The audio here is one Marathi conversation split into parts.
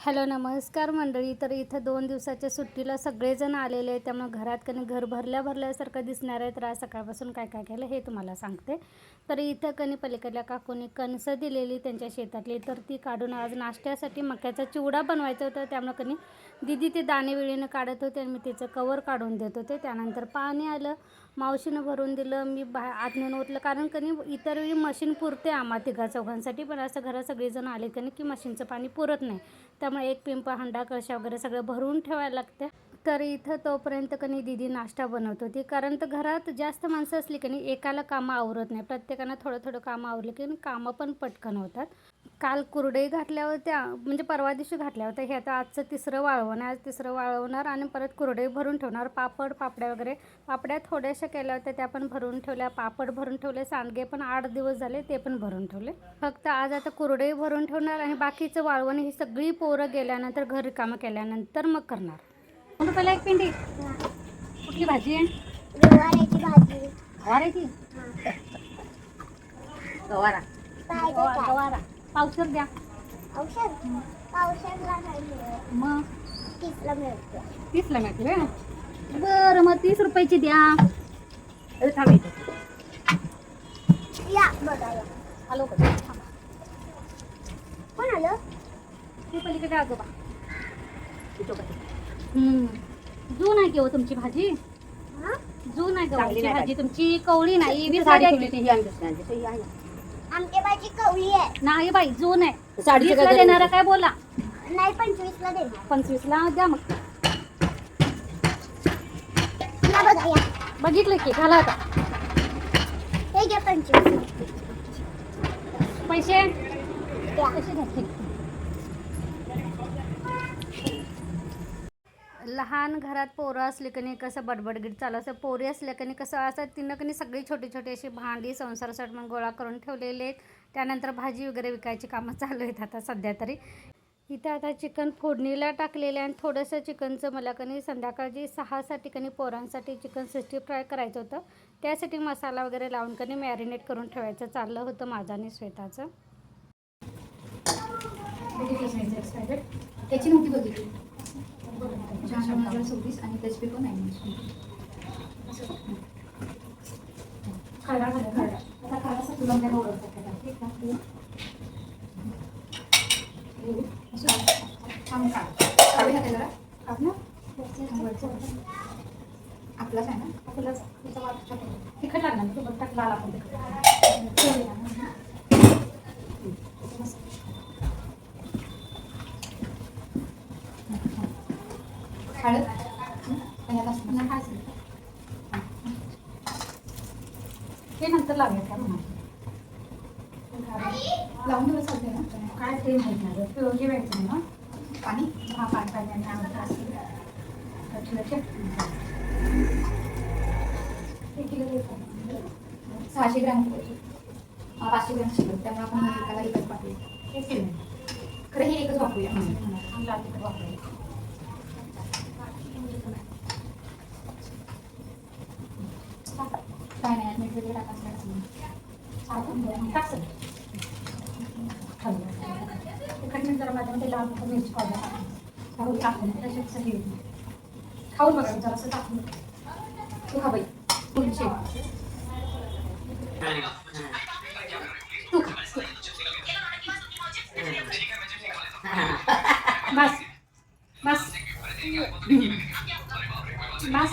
हॅलो नमस्कार मंडळी. तर इथं 2 दिवसाच्या सुट्टीला सगळेजण आलेले आहेत, त्यामुळे घरात कणी घर भरल्यासारखं दिसणार आहे. तर आज सकाळपासून काय काय केलं हे तुम्हाला सांगते. तर इथं कणी पलीकडल्या काकूनी कणसं दिलेली त्यांच्या शेतातली, तर ती काढून आज नाश्त्यासाठी मक्याचा चिवडा बनवायचा होता. त्यामुळे कणी दीदी ते दाणे विळीनं काढत होते आणि मी तिचं कवर काढून देत होते. त्यानंतर पाणी आलं, मावशीनं भरून दिलं, मी आत नेऊन ओतलं. कारण कणी इतर वेळी मशीन पुरते आम्हा तिघा चौघांसाठी, पण असं घरात सगळेजण आले कणी की मशीनचं पाणी पुरत नाही. त्यामुळे एक पिंप, हंडा, कळशा वगैरे सगळं भरून ठेवायला लागते. तर इथं तोपर्यंत कणी दीदी नाश्ता बनवत होती. कारण तर घरात जास्त माणसं असली की नाही एकाला कामं आवरत नाही. प्रत्येकानं थोडं थोडं कामं आवरलं की कामं पण पटकन होतात. काल कुरडई घातल्या होत्या, म्हणजे परवा दिवशी घातल्या होत्या. हे आता आजचं तिसरं वाळवण आहे. आज तिसरं वाळवणार आणि परत कुरडई भरून ठेवणार. पापड्या वगैरे, पापड्या थोड्याशा केल्या होत्या, त्या पण भरून ठेवल्या. पापड भरून ठेवले. सांडगे पण 8 दिवस झाले, ते पण भरून ठेवले. फक्त आज आता कुरडई भरून ठेवणार आणि बाकीचं वाळवण ही सगळी पोरं गेल्यानंतर, घर रिकामं केल्यानंतर मग करणार. रुपयाला एक पिंडी. कुठली भाजी आहे? गवाराची भाजी. गवाराची? गवारा. गवारा पावशर द्या. औषध पावसाला नाही मिळत, मग 30ला मिळतं. 30ला मिळते. बरं, मग 30 रुपयाची द्या. थांबायचं या बघायला. आलो का? कोण आलं? ते पलीकडे आजोबा. जून आहे की हो तुमची भाजी? हा? जून आहे गवारीची भाजी तुमची, कवळी नाही. 20 आमची भाजी कवळी आहे. नाही बाई, जून आहे. 20ला देणार काय बोला? नाही 25ला देणार. 25ला द्या. मग या बघा या. बघितलं की घाला आता हे घ्या 25. पैसे द्या. कसे घातले? लहान घरात पोरं असले की नाही कसं बडबडगीट चालू असं, पोरी असल्या की नाही कसं असं, तिनं की नाही सगळी छोटी छोटी अशी भांडी संसारासाठी मग गोळा करून ठेवलेले आहेत. त्यानंतर भाजी वगैरे विकायची कामं चालू आहेत आता सध्या तरी. इथं आता चिकन फोडणीला टाकलेलं आहे आणि थोडंसं चिकनचं मला की नाही संध्याकाळची 6साठी की नाही पोरांसाठी चिकन 60 फ्राय करायचं होतं. त्यासाठी मसाला वगैरे लावून की नाही मॅरिनेट करून ठेवायचं चाललं होतं माझं आणि श्वेताचं. त्याची नव्हती बघितली. 2026 आणि त्याची पण नाही. खरडा आता खरडा तुला ओळखतात का? ठीक आहे. आपलाच आहे ना? आपलाच. तिखट लागणार सोबत टाकला आपण हळद हे नंतर लागेल का म्हणा? लावून दिवस चालते ना? काय ते माहीत नाही. हे व्हायचं ना पाणी. हा पाणी एक किलो 600 ग्रॅम 500 ग्रॅम शिल्लक, त्यामुळे आपण एकाला एकच वापरूया. एक किलो खरं हे एकच वापरूया. लाल तिखट वापरूया. काय नाही मीठ वगैरे टाकायचं टाकलं तिखट मीठ जरा माझ्यामध्ये लाल मिरची पावडर टाकून तसेच सगळी खाऊन बघा जरासं टाकून. तू खा बाई तुमचे तू खा. बस बस बस.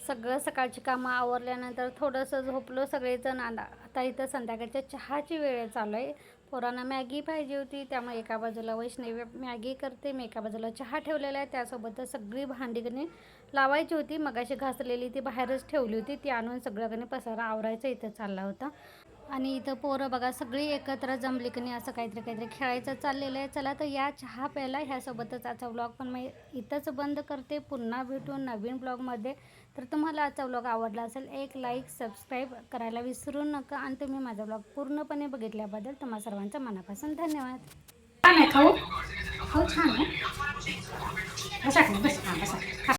सगळं सकाळची कामं आवरल्यानंतर थोडंसं झोपलो सगळेजण. आता इथं संध्याकाळच्या चहाची वेळ चालू आहे. पोरांना मॅगी पाहिजे होती, त्यामुळे एका बाजूला वैष्णवी मॅगी करते, मी एका बाजूला चहा ठेवलेला आहे. त्यासोबतच सगळी भांडी कणी लावायची होती. मगाशी घासलेली ती बाहेरच ठेवली होती, ती आणून सगळं कणी पसारा आवरायचं इथं चालला होता. आणि इथं पोरं बघा सगळी एकत्र जमली की नाही असं काहीतरी खेळायचं चाललेलं आहे. चला तर या चहा प्यायला. ह्यासोबतच आजचा व्लॉग पण मी इथंच बंद करते. पुन्हा भेटून नवीन ब्लॉगमध्ये. तर तुम्हाला आजचा व्लॉग आवडला असेल एक लाईक सबस्क्राईब करायला विसरू नका. आणि तुम्ही माझा व्लॉग पूर्णपणे बघितल्याबद्दल तुम्हा सर्वांचं मनापासून धन्यवाद. छान आहे खाऊ. खाऊ छान आहे. बसा बसा.